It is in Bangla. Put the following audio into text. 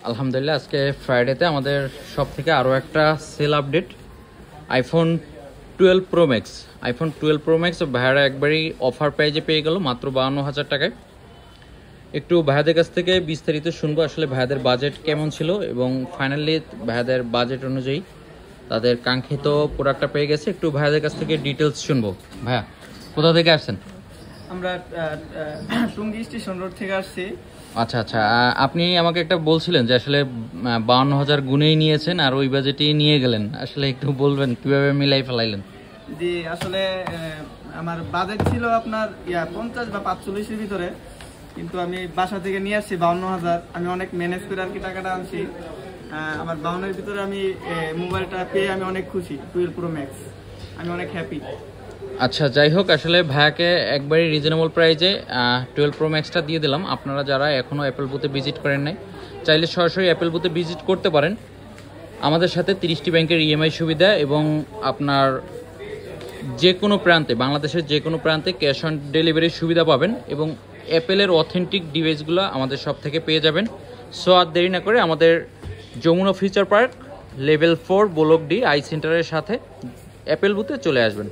আলহামদুলিল্লাহ, আজকে ফ্রাইডেতে আমাদের সব থেকে আরও একটা sell update. IPhone 12 pro max. IPhone 12 pro max ভাইয়ারা একবারই অফার প্রাইজে পেয়ে গেল মাত্র 52,000 টাকায়। একটু ভাইয়াদের কাছ থেকে বিস্তারিত শুনবো আসলে ভাইয়াদের বাজেট কেমন ছিল এবং ফাইনালি ভাইয়াদের বাজেট অনুযায়ী তাদের কাঙ্ক্ষিত প্রোডাক্টটা পেয়ে গেছে। একটু ভাইয়াদের কাছ থেকে ডিটেলস শুনবো। ভাইয়া কোথা থেকে আসছেন? আমরা টুঙ্গি স্টেশন রোড থেকে আসছি। আচ্ছা আচ্ছা, আপনি আমাকে একটা বলছিলেন যে আসলে 52,000 গুণেই নিয়েছেন আর ওই বাজেটেই নিয়ে গেলেন, আসলে একটু বলবেন কিভাবে মিলাই ফেলাইলেন? যে আসলে আমার বাজেট ছিল আপনার 50 বা 45-এর ভিতরে, কিন্তু আমি বাসা থেকে নিয়ে আসছি 52,000। আমি অনেক ম্যানেজ করে আর কি টাকাটা আনছি। আমার 52-এর ভিতরে আমি মোবাইলটা পেয়ে আমি অনেক খুশি। 12 প্রো ম্যাক্স, আমি অনেক হ্যাপি। আচ্ছা, যাই হোক, আসলে ভাইয়াকে একবারই রিজনেবল প্রাইজে 12 প্রো ম্যাক্সটা দিয়ে দিলাম। আপনারা যারা এখনও অ্যাপেল বুথে ভিজিট করেন নাই, চাইলে সরাসরি অ্যাপেল বুথে ভিজিট করতে পারেন। আমাদের সাথে 30টি ব্যাংকের ইএমআই সুবিধা এবং আপনার যে কোনো প্রান্তে, বাংলাদেশের যে কোনো প্রান্তে ক্যাশ অন ডেলিভারির সুবিধা পাবেন এবং অ্যাপেলের অথেন্টিক ডিভাইসগুলো আমাদের সব থেকে পেয়ে যাবেন। সো আর দেরি না করে আমাদের Jamuna future park level 4 block D eye সেন্টারের সাথে অ্যাপেল বুথে চলে আসবেন।